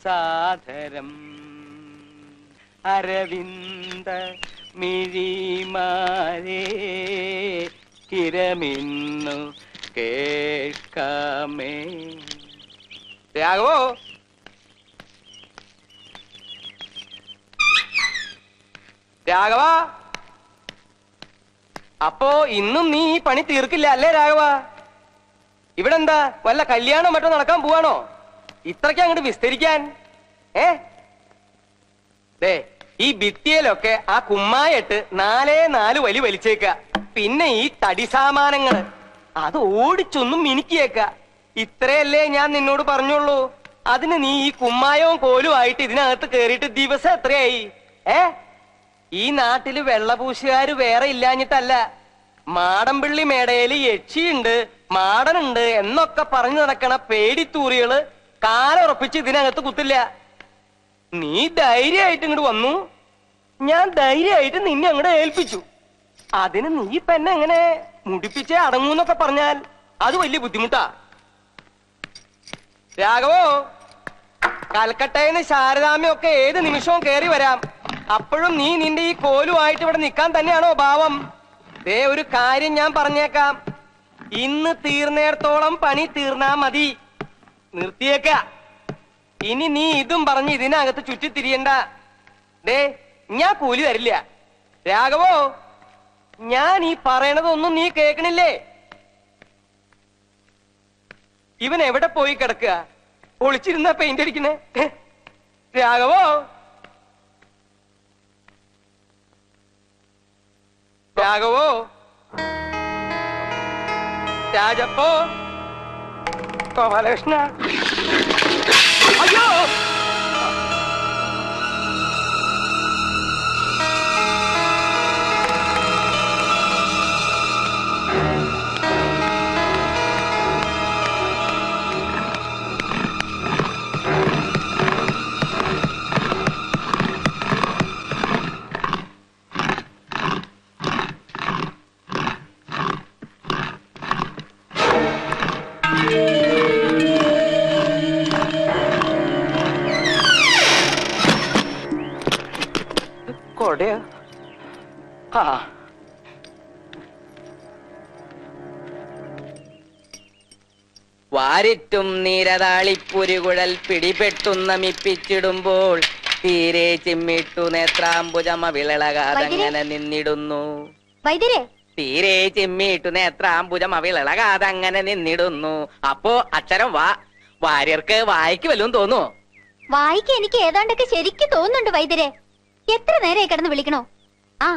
സാദരം അരവിന്ദ മിഴിമാരേ കിരമിന്നു കേൾക്കാമേ. രാഘവോ, രാഘവ, അപ്പോ ഇന്നും നീ ഈ പണി തീർക്കില്ല അല്ലേ രാഘവ? ഇവിടെ എന്താ വല്ല കല്യാണം മറ്റോ നടക്കാൻ പോവാണോ ഇത്രയ്ക്ക് അങ്ങോട്ട് വിസ്തരിക്കാൻ? ദേ ഈ ഭിത്തിയിലൊക്കെ ആ കുമ്മായിട്ട് 4 വലി വലിച്ചേക്ക. പിന്നെ ഈ തടി സാമാനങ്ങള് അത് ഓടിച്ചൊന്നും മിനുക്കിയേക്ക. ഇത്രയല്ലേ ഞാൻ നിന്നോട് പറഞ്ഞുള്ളൂ. അതിന് നീ ഈ കുമ്മായവും കോലും ആയിട്ട് ഇതിനകത്ത് കേറിയിട്ട് ദിവസം എത്രയായി? ഈ നാട്ടില് വെള്ളപൂശുകാര് വേറെ ഇല്ലാഞ്ഞിട്ടല്ല. മാടമ്പിള്ളി മേടയില് യക്ഷിയുണ്ട്, മാടനുണ്ട് എന്നൊക്കെ പറഞ്ഞു നടക്കണ പേടിത്തൂറികള് കാലുറപ്പിച്ച് ഇതിനകത്ത് കുത്തില്ല. നീ ധൈര്യമായിട്ട് ഇങ്ങോട്ട് വന്നു, ഞാൻ ധൈര്യമായിട്ട് നിന്നെ അങ്ങോട്ട് ഏൽപ്പിച്ചു. അതിന് നീ ഇപ്പൊ എന്നെ എങ്ങനെ മുടിപ്പിച്ചേ അടങ്ങൂന്നൊക്കെ പറഞ്ഞാൽ അത് വലിയ ബുദ്ധിമുട്ടാ. രാഘവോ, കൽക്കട്ടയിന്ന് ശാരദാമ്മയൊക്കെ ഏത് നിമിഷവും കേറി വരാം. അപ്പോഴും നീ നിന്റെ ഈ കോലുമായിട്ട് ഇവിടെ നിൽക്കാൻ തന്നെയാണോ ഭാവം? ദേ ഒരു കാര്യം ഞാൻ പറഞ്ഞേക്കാം, ഇന്ന് തീർന്നേടത്തോളം പണി തീർന്നാ മതി. നിർത്തിയേക്ക. ഇനി നീ ഇതും പറഞ്ഞ് ഇതിനകത്ത് ചുറ്റിത്തിരിയണ്ട. ദേ ഞാൻ കൂലി തരില്ല. രാഘവോ, ഞാൻ ഈ പറയണതൊന്നും നീ കേൾക്കണില്ലേ? ഇവൻ എവിടെ പോയി കിടക്കുക? ഒളിച്ചിരുന്ന പെയിന്റ് അടിക്കണേ. രാഘവോ, രാഘവോ, രാജപ്പോ, ഗോപാലകൃഷ്ണ. അയ്യോ, വാരിറ്റും നീരതാളിപ്പുരുകുഴൽ പിടിപെട്ടുന്ന മിപ്പിച്ചിടുമ്പോൾ തീരെ ചിമ്മിട്ടു നേത്രാംബുജമ വിളകാതങ്ങനെ നിന്നിടുന്നു. തീരെ ചിമ്മിട്ടു നേത്രാംബുജമ വിളകാതങ്ങനെ നിന്നിടുന്നു. അപ്പോ അക്ഷരം വാ. വാര്യർക്ക് വായിക്ക് വല്ലതും തോന്നുവോ? വായിക്ക് എനിക്ക് ഏതാണ്ടൊക്കെ ശരിക്കും തോന്നുന്നുണ്ട് വൈദ്യരെ. എത്ര നേരമായി കിടന്ന് വിളിക്കണോ? ആ,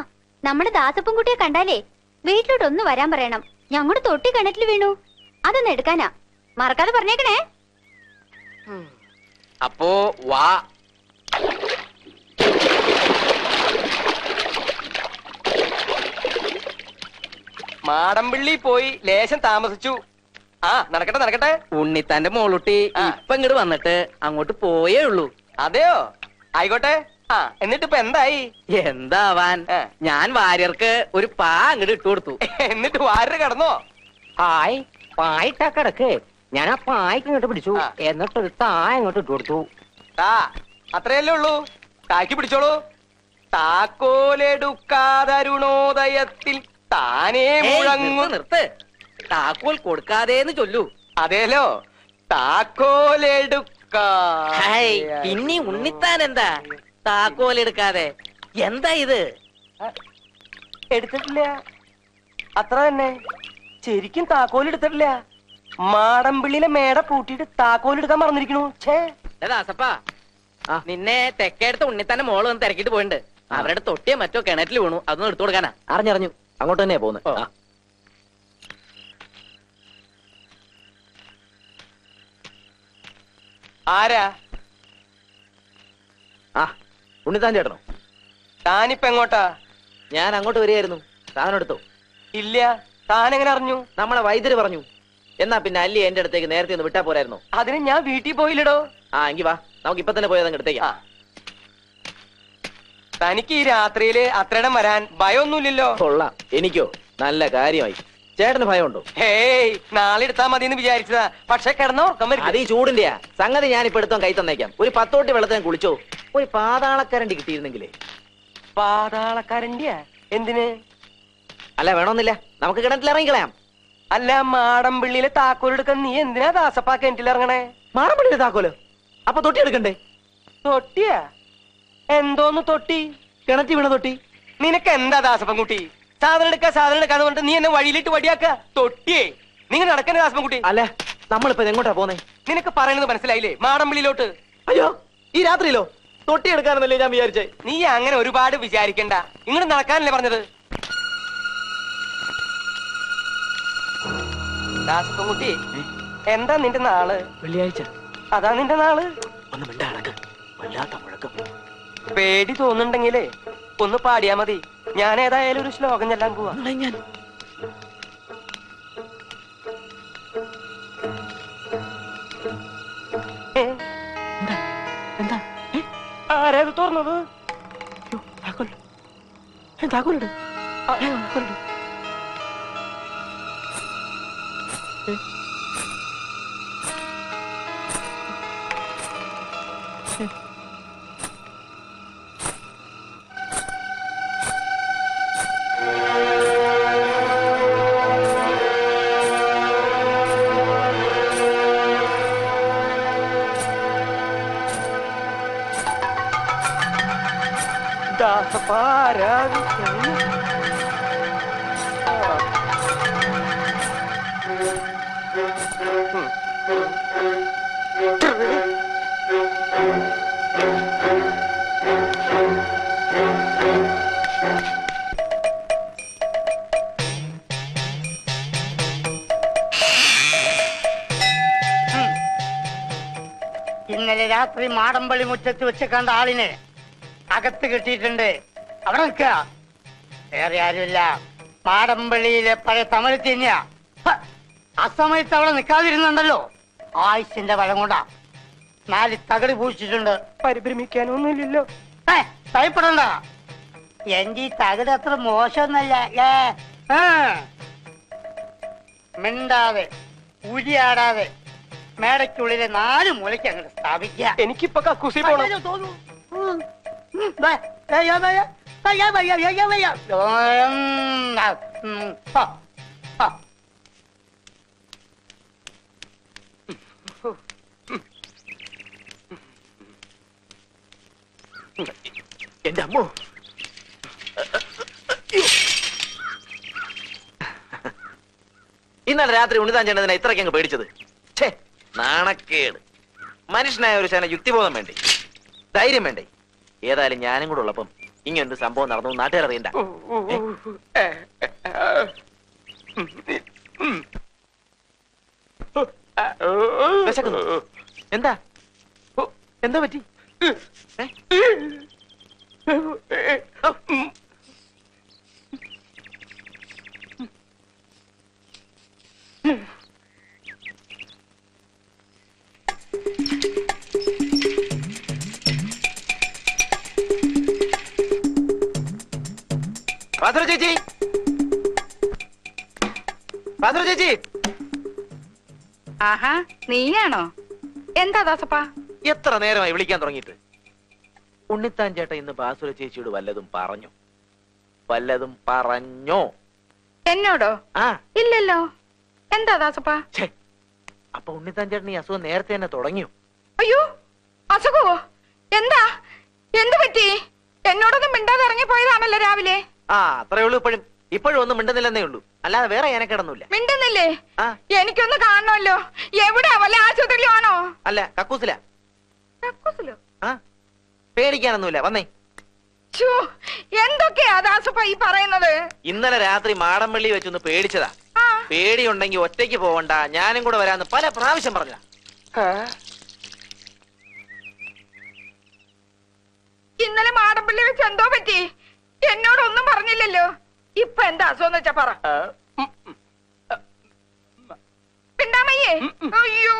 നമ്മുടെ ദാസപ്പൻകുട്ടിയെ കണ്ടാലേ വീട്ടിലോട്ട് ഒന്ന് വരാൻ പറയണം. ഞങ്ങളുടെ തൊട്ടി കിണറ്റിൽ വീണു, അതൊന്ന് എടുക്കാനാ. മറക്കാതെ പറഞ്ഞേക്കണേ. അപ്പോ വാ. മാടമ്പിള്ളി പോയി ലേശം താമസിച്ചു. ആ നടക്കട്ടെ നടക്കട്ടെ. ഉണ്ണിത്താന്റെ മോളുട്ടി ഇപ്പൊ ഇങ്ങോട്ട് വന്നിട്ട് അങ്ങോട്ട് പോയേ ഉള്ളൂ. അതെയോ? ആയിക്കോട്ടെ. ആ എന്നിട്ട് ഇപ്പൊ എന്തായി? എന്താവാൻ, ഞാൻ വാര്യർക്ക് ഒരു പാ അങ്ങോട്ട് ഇട്ടു കൊടുത്തു. എന്നിട്ട് വാര്യർ കിടന്നോ? ഹായ്, പായിട്ടാ കിടക്ക്. ഞാൻ ആ പായ്ക്ക് ഇങ്ങോട്ട് പിടിച്ചു, എന്നിട്ടൊരു തായ അങ്ങോട്ട് ഇട്ടു കൊടുത്തു. താ അത്രയല്ലേ ഉള്ളൂ. താക്കി പിടിച്ചോളൂ. താക്കോലെടുക്കാതരുണോദയത്തിൽ താനേ മുഴങ്ങും. നിർത്ത്. താക്കോൽ കൊടുക്കാതേന്ന് ചൊല്ലൂ. അതേലോ, താക്കോലെടുക്കാ. ഇനി ഉണ്ണിത്താൻ എന്താ താക്കോൽ എടുക്കാതെ? എന്താ ഇത്? എടുത്തിട്ടില്ല, അത്ര തന്നെ. ശരിക്കും താക്കോൽ എടുത്തിട്ടില്ല. മാടമ്പിള്ളിയിലെ മേട പൂട്ടിയിട്ട് താക്കോൽ എടുക്കാൻ മറന്നിരിക്കണു. ദാസപ്പാ, നിന്നെ തെക്കേടുത്ത ഉണ്ണിത്താന്റെ മോള് വന്ന് തിരക്കിട്ട് പോയിട്ടുണ്ട്. അവരുടെ തൊട്ടിയോ മറ്റോ കിണറ്റിൽ വീണു, അതൊന്നും എടുത്തു കൊടുക്കാനാ. അറിഞ്ഞറിഞ്ഞു, അങ്ങോട്ട് തന്നെയാ പോകുന്നത്. ആരാ? ആ, ഉണ്ണിത്താൻ ചേട്ടനോ? താനിപ്പ എങ്ങോട്ടാ? ഞാൻ അങ്ങോട്ട് വരികയായിരുന്നു. സാധനം എടുത്തോ? ഇല്ല. താൻ എങ്ങനെ അറിഞ്ഞു? നമ്മളെ വൈദ്യര് പറഞ്ഞു. എന്നാ പിന്നെ അല്ലി എന്റെ അടുത്തേക്ക് നേരത്തെ ഒന്ന് വിട്ടാ പോരായിരുന്നോ? അതിന് ഞാൻ വീട്ടിൽ പോയില്ലടോ. ആ എങ്കി വാ, നമുക്ക് ഇപ്പൊ തന്നെ പോയത് അങ്ങ് എടുത്തേക്കാ. തനിക്ക് ഈ രാത്രിയില് അത്രയിടം വരാൻ ഭയമൊന്നുമില്ലല്ലോ? കൊള്ളാം, എനിക്കോ നല്ല കാര്യമായി. ചേട്ടന് ഭയമുണ്ടോ? ഹേയ്, നാളെ എടുത്താ മതി എന്ന് വിചാരിച്ചതാ. പക്ഷെ കിടന്ന ഉറക്കം വരും. അത് ഈ ചൂടിന്റെയാ. സംഗതി ഞാനിപ്പോ എടുത്തോ കൈ തന്നേക്കാം. ഒരു 10 തൊട്ടി വെള്ളത്തിന് കുളിച്ചോ. ഒരു പാതാളക്കരണ്ടി കിട്ടിയിരുന്നെങ്കിലേ. പാതാളക്കാരൻ്റെയാ? എന്തിന്? അല്ല വേണമെന്നില്ല, നമുക്ക് കിണറ്റിൽ ഇറങ്ങിക്കളയാം. അല്ല, മാടമ്പിള്ളിയിലെ താക്കോലെടുക്കാൻ നീ എന്തിനാ ദാസപ്പാ കിണറ്റിൽ ഇറങ്ങണേ? മാടമ്പള്ളിയുടെ താക്കോല് അപ്പൊ തൊട്ടി എടുക്കണ്ടേ? തൊട്ടിയാ? എന്തോന്ന് തൊട്ടി? കിണറ്റി വീണ തൊട്ടി. നിനക്ക് എന്താ ദാസപ്പൻകുട്ടി? സാധനം എടുക്കാന്ന് പറഞ്ഞിട്ട് നീ എന്നെ വഴിയിലിട്ട് വടിയാക്ക. തൊട്ടിയേ, നിങ്ങൾ നടക്കണേ ദാസപ്പൻകുട്ടി. അല്ല, നമ്മളിപ്പോ എങ്ങോട്ടാ പോന്നേ? നിനക്ക് പറയുന്നത് മനസ്സിലായില്ലേ? മാടമ്പിള്ളിയിലോട്ട്. അയ്യോ, ഈ രാത്രിയിലോ? തൊട്ടി എടുക്കാനെന്നല്ലേ ഞാൻ വിചാരിച്ചേ. നീ അങ്ങനെ ഒരുപാട് വിചാരിക്കണ്ട. ഇങ്ങോട്ട് നടക്കാനല്ലേ പറഞ്ഞത്? ദാസപ്പൻകുട്ടി, എന്താ നിന്റെ നാള്? വെള്ളിയാഴ്ച. അതാ നിന്റെ നാള്? ഒന്ന് മിണ്ടാടക്ക്, വല്ലാത്ത മുഴക്കം. പേടി തോന്നുന്നുണ്ടെങ്കിലേ ഒന്ന് പാടിയാ മതി. ഞാൻ ഏതായാലും ഒരു ശ്ലോകം ചെല്ലാൻ പോവാ. ഞാൻ എന്താ ആരത് തുറന്നത്? താക്കോലിട്. ദാസപ്പാരാത്? ഇന്നലെ രാത്രി മാടമ്പള്ളി മുറ്റത്ത് വെച്ച് കണ്ട ആളിനെ അകത്ത് കിട്ടിയിട്ടുണ്ട്. അവിടെ നിൽക്കുക. വേറെ ആരുമില്ല, മാടമ്പള്ളിയിലെ പഴയ തമിഴ് തന്നെയാ. അസമയത്ത് അവിടെ നിൽക്കാതിരുന്നുണ്ടല്ലോ, ആയുസിന്റെ വളം കൊണ്ടാ. 4 തകടി പൂച്ചിട്ടുണ്ട്. പരിഭ്രമിക്കാനൊന്നുമില്ലല്ലോ. ഭയപ്പെടണ്ട, എന്റെ ഈ തകട് അത്ര മോശമൊന്നല്ല. മിണ്ടാതെ ഉരിയാടാതെ മേടയ്ക്കുള്ളിലെ 4 മൂലയ്ക്ക് അങ്ങോട്ട് സ്ഥാപിക്കുക. എനിക്കിപ്പൊ കക്കൂസി പോണം. തോന്നുന്നു. എന്റെ അമ്മോ, ഇന്നലെ രാത്രി ഉണ്ണിതാൻ ചേട്ടനെ ഇത്രയ്ക്ക് അങ്ങ് പേടിച്ചത്. ഛേ, നാണക്കേട്. മനുഷ്യനായ ഒരു ശേന യുക്തിബോധം വേണ്ടേ, ധൈര്യം വേണ്ടേ? ഏതായാലും ഞാനും കൂടെ ഉള്ളപ്പം ഇങ്ങനൊരു സംഭവം നടന്നു നാട്ടുകാർ അറിയണ്ട. എന്താ എന്താ പറ്റി? ചേച്ചി, ചേച്ചി. ആഹാ, നീയാണോ? എന്താ ദാസപ്പാ? എത്ര നേരമായി വിളിക്കാൻ തുടങ്ങിയിട്ട്? ഉണ്ണിത്താൻ ചേട്ടൻ ഇന്ന് ബാസുര ചേച്ചിയോട് വല്ലതും പറഞ്ഞോ? എന്നോടോ? ആ, ഇല്ലല്ലോ. എന്താ ദാസപ്പാ? അപ്പൊ ഉണ്ണിത്താൻ ചേട്ടൻ ഈ അസുഖം നേരത്തെ തന്നെ തുടങ്ങിയോ? അയ്യോ, അസുഖവോ? എന്താ? എന്ത് പറ്റി? എന്നോടൊന്നും മിണ്ടാതെ ഇറങ്ങിപ്പോയതാണല്ലോ രാവിലെ. ആ, അത്രേ ഉള്ളൂ. ഇപ്പോഴും ഒന്നും മിണ്ടുന്നില്ലെന്നേ ഉള്ളൂ, അല്ലാതെ വേറെ ഞാനക്കിടന്നില്ല. മിണ്ടുന്നില്ലേ? എനിക്കൊന്ന് കാണണമല്ലോ. എവിടാ? വല്ല ആശുപത്രിയിലും ആണോ? അല്ല, കക്കൂസില. കക്കൂസിലോ? ആ, പേടിക്കാനൊന്നുമില്ല, വന്നേ. എന്തൊക്കെയാ ദാസപ്പ ഈ പറയുന്നത്? ഇന്നലെ രാത്രി മാടമ്പള്ളി വെച്ചൊന്ന് പേടിച്ചതാ. പേടിയുണ്ടെങ്കി ഒറ്റയ്ക്ക് പോവണ്ട, ഞാനും കൂടെ വരാന്ന് പല പ്രാവശ്യം പറഞ്ഞതാ. ഇന്നലെ മാടമ്പള്ളി വെച്ച് എന്തോ പറ്റി? എന്നോടൊന്നും പറഞ്ഞില്ലല്ലോ. ഇപ്പൊ എന്താ അസുഖം വെച്ചാ പറ. പിണ്ടാമയ്യേ? അയ്യോ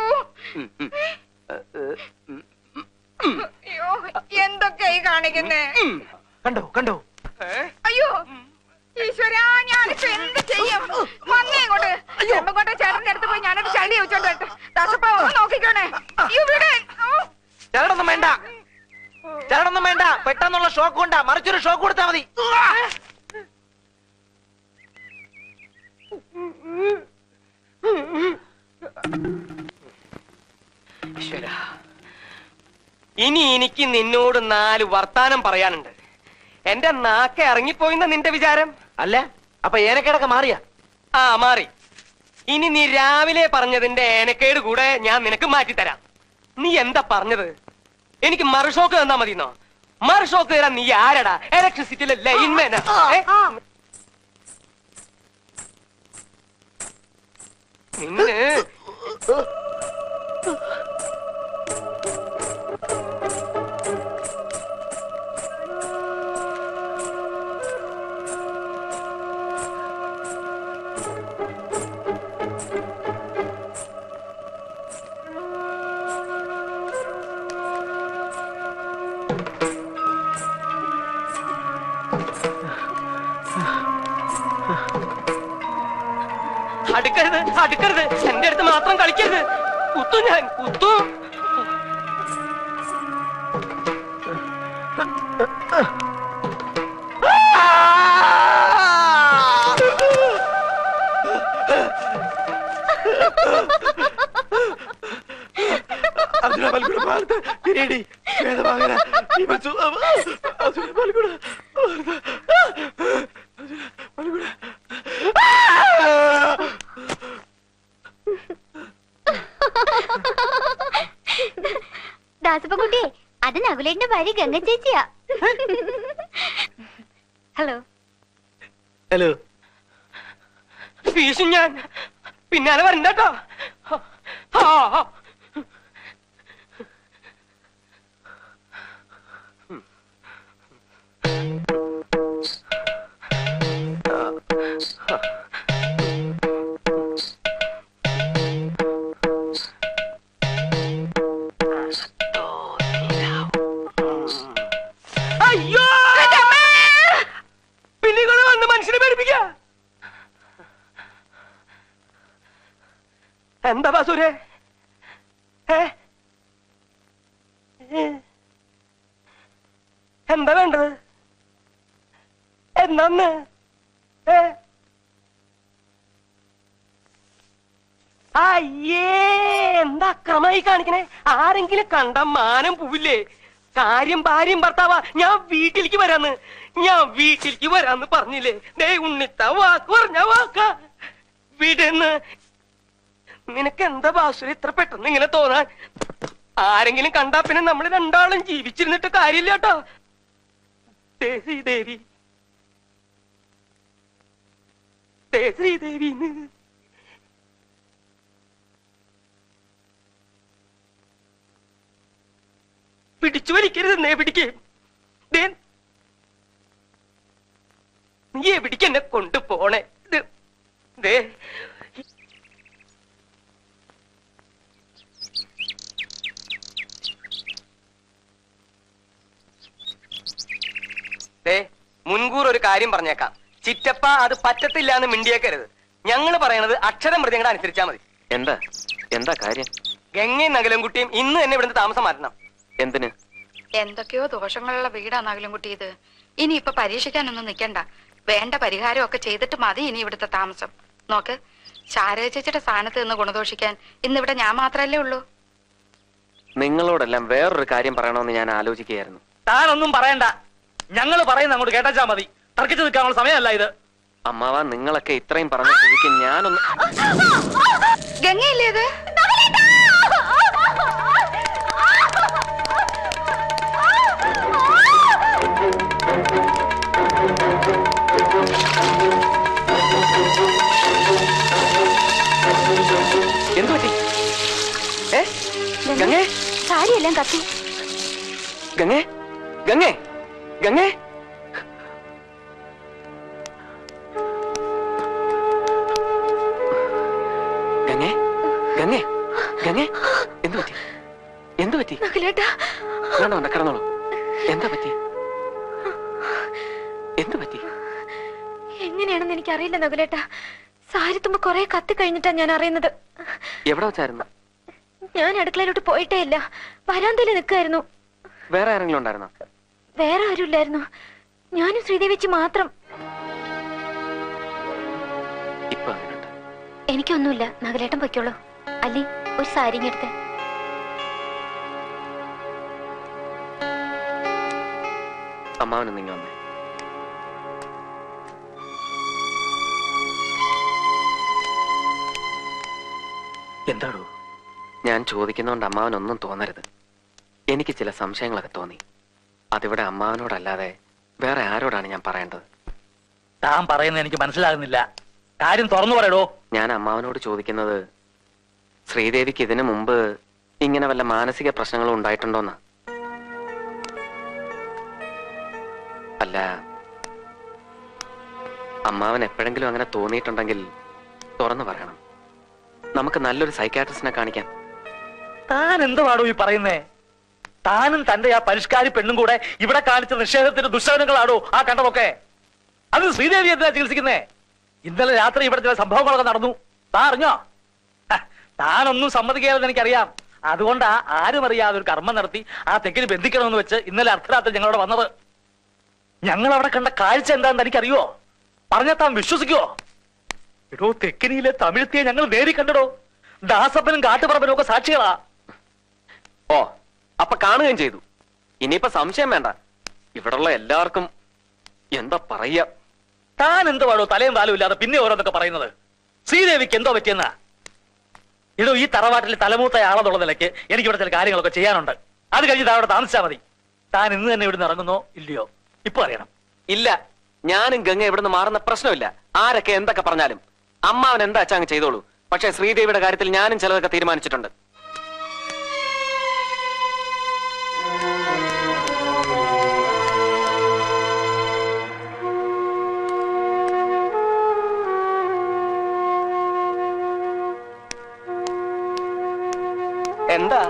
അയ്യോ, എന്തൊക്കെയായി കാണിക്കുന്നേ? കണ്ടോ? അയ്യോ ഈശ്വരാ, ഞാനിപ്പോ എന്ത് ചെയ്യും? വന്നേ ചരടൊന്നും വേണ്ട, ചരടൊന്നും വേണ്ട. പെട്ടെന്നുള്ള ഷോക്ക് കൊണ്ടാ, മറിച്ചൊരു ഷോക്ക് കൊടുത്താൽ മതി. ഇനി എനിക്ക് നിന്നോട് 4 വർത്താനം പറയാനുണ്ട്. എന്റെ നാക്കെ ഇറങ്ങിപ്പോയിന്ന നിന്റെ വിചാരം? അല്ല, അപ്പൊ ഏനക്കേടൊക്കെ മാറിയാ? ആ, മാറി. ഇനി നീ രാവിലെ പറഞ്ഞതിന്റെ ഏനക്കേട് കൂടെ ഞാൻ നിനക്ക് മാറ്റിത്തരാം. നീ എന്താ പറഞ്ഞത്? എനിക്ക് മറുഷോക്ക് തന്നാ മതിന്നോ? മറുഷോക്ക് തരാൻ നീ ആരടാ? ഇലക്ട്രിസിറ്റിയിലെ ലൈൻമാനാ? നിന്നെ അടുക്കരുത്, അടുക്കരുത്. എന്റെ അടുത്ത് മാത്രം കളിക്കരുത്. കുത്തു, ഞാൻ കുത്തു. ദാസപ്പൻകുട്ടിയെ, അത് നകുലേട്ടന്റെ ഭാര്യ ഗംഗ ചേച്ചിയാ. ഹലോ. ഹലോ. ഫീസും ഞാൻ പിന്നാലെ വരണ്ടോ? അയ്യോ, പിന്നികള് വന്ന് മനുഷ്യനെ പേടിപ്പിക്ക. എന്താ ബാസൂരെ? എന്താ വേണ്ടത്? എന്നാന്ന്? അയ്യേ, എന്താ അക്രമായി കാണിക്കണേ? ആരെങ്കിലും കണ്ട മാനം പോവില്ലേ? കാര്യം ഭാര്യയും ഭർത്താവാ. ഞാൻ വീട്ടിലേക്ക് വരാന്ന്, ഞാൻ വീട്ടിലേക്ക് വരാന്ന് പറഞ്ഞില്ലേ? ദേ ഉണ്ണിത്ത വാക്ക് പറഞ്ഞ വാക്ക വീടെന്ന്. നിനക്ക് എന്താ ബാസുര ഇത്ര പെട്ടെന്ന് ഇങ്ങനെ തോന്നാൻ? ആരെങ്കിലും കണ്ടാ പിന്നെ നമ്മൾ രണ്ടാളും ജീവിച്ചിരുന്നിട്ട് കാര്യമില്ല കേട്ടോ. ശ്രീദേവി, ശ്രീദേവിന്ന് പിടിച്ചു വലിക്കരുതെന്നേ. പിടിക്കേ, നീ എവിടേക്ക് എന്നെ കൊണ്ടുപോണേ? ദേ മുൻകൂർ ഒരു കാര്യം പറഞ്ഞേക്കാം. ചിറ്റപ്പ അത് പറ്റത്തില്ല എന്ന് മിണ്ടിയേക്കരുത്. ഞങ്ങൾ പറയണത് അക്ഷരം മൃഗങ്ങളെ അനുസരിച്ചാ മതി. എന്താ എന്താ കാര്യം? ഗംഗയും നകലൻകുട്ടിയും ഇന്ന് തന്നെ ഇവിടുന്ന് താമസം മാറ്റണം. എന്തിന്? എന്തൊക്കെയോ ദോഷങ്ങളുള്ള വീടാ നകലൻകുട്ടി ഇത്. ഇനി ഇപ്പൊ പരീക്ഷിക്കാനൊന്നും നിക്കണ്ട. വേണ്ട പരിഹാരം ഒക്കെ ചെയ്തിട്ട് മതി ഇനി ഇവിടുത്തെ താമസം. നോക്ക്, ശാരദ ചേച്ചിയുടെ സ്ഥാനത്ത് നിന്ന് ഗുണദോഷിക്കാൻ ഇന്നിവിടെ ഞാൻ മാത്രല്ലേ ഉള്ളൂ. നിങ്ങളോടെല്ലാം വേറൊരു കാര്യം പറയണമെന്ന് ഞാൻ ആലോചിക്കുകയായിരുന്നു. താനൊന്നും പറയണ്ട, ഞങ്ങള് പറയുന്ന അങ്ങോട്ട് കേട്ടാച്ചാ മതി. തർക്കിച്ചു നിൽക്കാനുള്ള സമയമല്ല ഇത്. അമ്മാവ, നിങ്ങളൊക്കെ ഇത്രയും പറഞ്ഞ സ്ഥിതിക്ക് ഞാനൊന്ന്. ഗംഗയില്ലേ ഇത്? എന്തു പറ്റി? ഗംഗേ, സാരിയെല്ലാം കത്തി. ഗംഗേ, ഗംഗേ, ഗംഗേ. ഗംഗേ, ഗംഗേ, ഗംഗേ, എന്തു പറ്റി? എന്തു പറ്റി? വേണ്ട വേണ്ട, കിടന്നോളൂ. എന്താ പറ്റി? എന്തു പറ്റി? എങ്ങനെയാണെന്ന് എനിക്കറിയില്ല നകുലേട്ടാ. സാരിത്തുമ്പോ കൊറേ കത്തി കഴിഞ്ഞിട്ടാ ഞാൻ അറിയുന്നത്. എവിടെ വെച്ചായിരുന്നു? ഞാൻ അടുക്കളയിലോട്ട് പോയിട്ടേ ഇല്ല. വരാന്തയിൽ നിൽക്കായിരുന്നു. വേറെ ആരെങ്കിലും ഉണ്ടായിരുന്നോ? വേറെ ആരുമില്ലായിരുന്നു. ഞാനും ശ്രീദേവിച്ചി മാത്രം. എനിക്കൊന്നുമില്ല. നഗലേട്ടൻ പൊയ്ക്കോളൂ. അല്ലി, ഒരു സാരി എടുത്തേ. അമ്മാവനും നിങ്ങൾ വന്നേ. എന്താണോ? ഞാൻ ചോദിക്കുന്നോണ്ട് അമ്മാവനൊന്നും തോന്നരുത്. എനിക്ക് ചില സംശയങ്ങളൊക്കെ തോന്നി. അതിവിടെ അമ്മാവനോടല്ലാതെ വേറെ ആരോടാണ് ഞാൻ പറയേണ്ടത്? താൻ പറയുന്നത് എനിക്ക് മനസ്സിലാകുന്നില്ല. കാര്യം തുറന്നു പറയടോ. ഞാൻ അമ്മാവനോട് ചോദിക്കുന്നത് ശ്രീദേവിക്ക് ഇതിനു മുമ്പ് ഇങ്ങനെ വല്ല മാനസിക പ്രശ്നങ്ങളും ഉണ്ടായിട്ടുണ്ടോന്നാ. അല്ല, അമ്മാവൻ എപ്പോഴെങ്കിലും അങ്ങനെ തോന്നിയിട്ടുണ്ടെങ്കിൽ തുറന്നു പറയണം. നമുക്ക് നല്ലൊരു സൈക്കാട്രിസ്റ്റിനെ കാണിക്കാം. താൻ എന്തുവാടോ ഈ പറയുന്നേ? താനും തന്റെ ആ പരിഷ്കാരി പെണ്ണും കൂടെ ഇവിടെ കാണിച്ച നിഷേധത്തിന്റെ ദുശ്ശകനങ്ങളാണോ ആ കണ്ടതൊക്കെ? അത് ശ്രീദേവി എന്തിനാ ചികിത്സിക്കുന്നേ? ഇന്നലെ രാത്രി ഇവിടെ ചില സംഭവങ്ങളൊക്കെ നടന്നു. താൻ അറിഞ്ഞോ? താനൊന്നും സമ്മതിക്കാതെന്ന് എനിക്കറിയാം. അതുകൊണ്ടാ ആരും അറിയാതെ ഒരു കർമ്മം നടത്തി ആ തെക്കിന് ബന്ധിക്കണമെന്ന് വെച്ച് ഇന്നലെ അർദ്ധരാത്രി ഞങ്ങളവിടെ വന്നത്. ഞങ്ങൾ അവിടെ കണ്ട കാഴ്ച എന്താണെന്ന് എനിക്കറിയോ? പറഞ്ഞാൽ താൻ വിശ്വസിക്കുവോ? എടോ, തെക്കിനിയിലെ തമിഴ്ത്തിയെ ഞങ്ങൾ നേരി കണ്ടടോ. ദാസപ്പനും കാട്ടുപറമ്പനും ഒക്കെ സാക്ഷികളാ. ഓ, അപ്പൊ കാണുകയും ചെയ്തു. ഇനിയിപ്പോ സംശയം വേണ്ട. ഇവിടുള്ള എല്ലാവർക്കും എന്താ പറയാ? താൻ എന്ത് പാടോ തലയും താലും ഇല്ലാതെ പിന്നെ ഓരോന്നൊക്കെ പറയുന്നത്? ശ്രീദേവിക്ക് എന്തോ പറ്റിയെന്നാ? ഇടോ, ഈ തറവാട്ടിൽ തലമൂത്ത ആളെന്നുള്ള നിലയ്ക്ക് എനിക്ക് ഇവിടെ ചില കാര്യങ്ങളൊക്കെ ചെയ്യാനുണ്ട്. അത് കഴിഞ്ഞ് താൻ അവിടെ താമസിച്ചാൽ മതി. താൻ ഇന്ന് തന്നെ ഇവിടുന്ന് ഇറങ്ങുന്നോ ഇല്ലയോ ഇപ്പൊ അറിയണം. ഇല്ല, ഞാനും ഗംഗ ഇവിടുന്ന് മാറുന്ന പ്രശ്നമില്ല. ആരൊക്കെ എന്തൊക്കെ പറഞ്ഞാലും അമ്മാവൻ എന്താ അച്ഛാ അങ്ങ് ചെയ്തോളൂ. പക്ഷെ ശ്രീദേവിയുടെ കാര്യത്തിൽ ഞാനും ചിലതൊക്കെ തീരുമാനിച്ചിട്ടുണ്ട്. എന്താ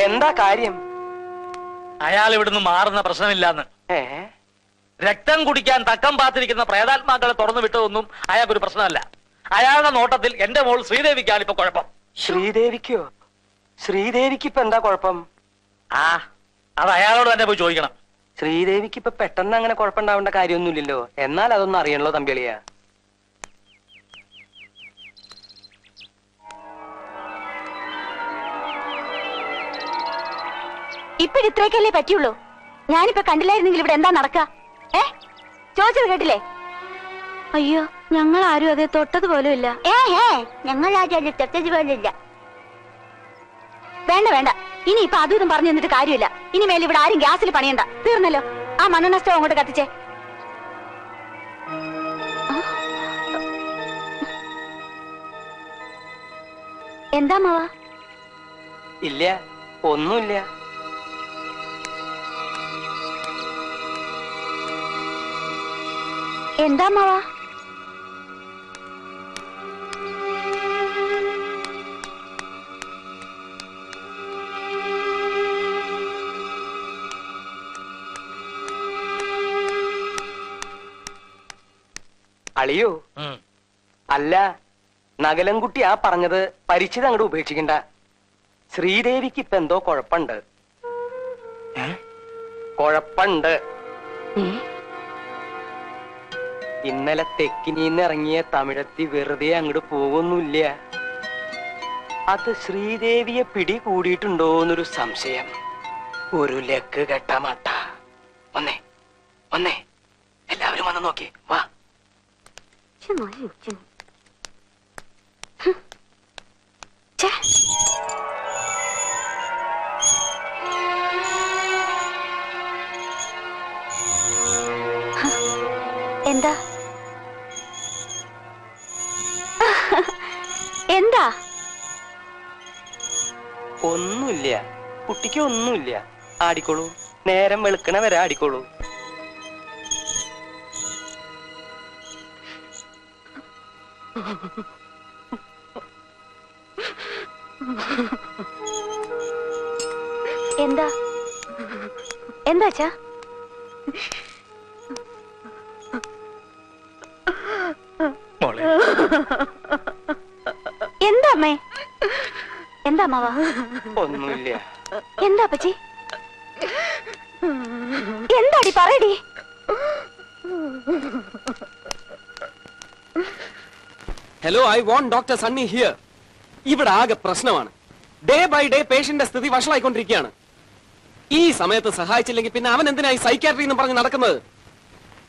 എന്താ കാര്യം? അയാൾ ഇവിടുന്ന് മാറുന്ന പ്രശ്നമില്ലാന്ന്. രക്തം കുടിക്കാൻ തക്കം പാത്തിരിക്കുന്ന പ്രേതാത്മാക്കളെ തുറന്നു വിട്ടതൊന്നും അയാൾക്കൊരു പ്രശ്നമല്ല. അയാളുടെ നോട്ടത്തിൽ എന്റെ മോൾ ശ്രീദേവിക്കാണ് ഇപ്പൊ കുഴപ്പം. ശ്രീദേവിക്കോ? ശ്രീദേവിക്ക് ഇപ്പൊ എന്താ കുഴപ്പം? അത് അയാളോട് തന്നെ പോയി ചോദിക്കണം. ശ്രീദേവിക്ക് ഇപ്പൊ പെട്ടെന്ന് അങ്ങനെ കുഴപ്പമുണ്ടാവേണ്ട കാര്യമൊന്നുമില്ലല്ലോ. എന്നാൽ അതൊന്നും അറിയണല്ലോ തമ്പിളിയാ. ഇപ്പോഴിത്രയൊക്കെയല്ലേ പറ്റുള്ളൂ. ഞാനിപ്പോ കണ്ടില്ലായിരുന്നെങ്കിൽ ഇവിടെ എന്താ നടക്ക? ചോദിച്ചത് കേട്ടില്ലേ? അയ്യോ, ഞങ്ങൾ ആരും അതെ തൊട്ടത് പോലും ഇല്ല. ഞങ്ങൾ ആരും തൊട്ടത് പോലും ഇല്ല. വേണ്ട വേണ്ട, ഇനി ഇപ്പൊ അതും ഇതും പറഞ്ഞു തന്നിട്ട് കാര്യമില്ല. ഇനി മേലെ ഇവിടെ ആരും ഗ്യാസിൽ പണിയണ്ട. തീർന്നല്ലോ. ആ മണ്ണെണ്ണ സ്റ്റവ് അങ്ങോട്ട് കത്തിച്ചേ. എന്താ മാവാ? ഇല്ല, ഒന്നുമില്ല. എന്താ മാവാ? അളിയോ, അല്ല, നഗലൻകുട്ടി ആ പറഞ്ഞത് പരിചിതം അങ്ങോട്ട് ഉപേക്ഷിക്കണ്ട. ശ്രീദേവിക്ക് ഇപ്പൊ എന്തോ കുഴപ്പമുണ്ട്. കുഴപ്പമുണ്ട്. ഇന്നലെ തെക്കിനീന്ന് ഇറങ്ങിയ തമിഴത്തി വെറുതെ അങ്ങോട്ട് പോകുന്നില്ല. അത് ശ്രീദേവിയെ പിടികൂടിയിട്ടുണ്ടോന്നൊരു സംശയം. ഒരു ലക്ക് കെട്ട മട്ട. വന്നേ വന്നേ, എല്ലാവരും വന്ന് നോക്കി വാ. എന്താ എന്താ? ഒന്നുമില്ല കുട്ടിക്ക്, ഒന്നുമില്ല. ആടിക്കോളൂ, നേരം വെളുക്കണ വരെ ആടിക്കോളൂ. എന്താ എന്താച്ചാ? എന്താ അമ്മേ? എന്താ എന്താ മാവാ? ഒന്നുമില്ല. എന്താ അപ്പച്ചി? എന്താടി പറയടി. Hello, I want doctor Sunny here. ഇവിടെ ആകെ പ്രശ്നമാണ്. ഡേ ബൈ ഡേ പേഷ്യന്റെ സ്ഥിതി വഷളായിക്കൊണ്ടിരിക്കുകയാണ്. ഈ സമയത്ത് സഹായിച്ചില്ലെങ്കിൽ പിന്നെ അവൻ എന്തിനായി സൈക്യാട്രി എന്ന് പറഞ്ഞ് നടക്കുന്നത്?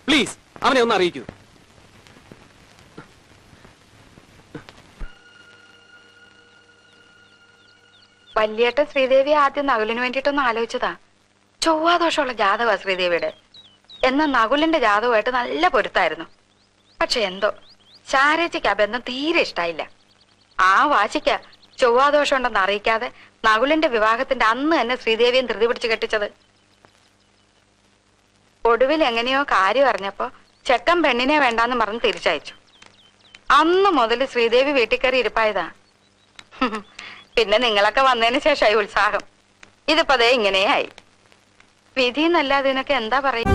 പ്ലീസ് അവനെ ഒന്ന് അറിയിക്കൂ. വല്യേട്ടൻ ശ്രീദേവി ആദ്യം നകുലിന് വേണ്ടിയിട്ടൊന്ന് ആലോചിച്ചതാ. ചൊവ്വാദോഷമുള്ള ജാതക ശ്രീദേവിയുടെ. എന്നാൽ നകുലിന്റെ ജാതകമായിട്ട് നല്ല പൊരുത്തായിരുന്നു. പക്ഷെ എന്തോ ശാരേച്ചിക്ക് ആ ബന്ധം തീരെ ഇഷ്ടായില്ല. ആ വാശിക്ക ചൊവ്വാദോഷം ഉണ്ടെന്ന് അറിയിക്കാതെ നകുലിന്റെ വിവാഹത്തിന്റെ അന്ന് തന്നെ ശ്രീദേവിയും ധൃതി പിടിച്ച് കെട്ടിച്ചത്. ഒടുവിൽ എങ്ങനെയോ കാര്യം അറിഞ്ഞപ്പോ ചെക്കൻ പെണ്ണിനെ വേണ്ടാന്ന് പറഞ്ഞ് തിരിച്ചയച്ചു. അന്ന് മുതൽ ശ്രീദേവി വീട്ടിൽ കയറി ഇരിപ്പായതാ. പിന്നെ നിങ്ങളൊക്കെ വന്നതിന് ശേഷമായി ഉത്സാഹം. ഇതിപ്പോ അതേ ഇങ്ങനെയായി. വിധി എന്നല്ലാതെ ഇതിനൊക്കെ എന്താ പറയുക?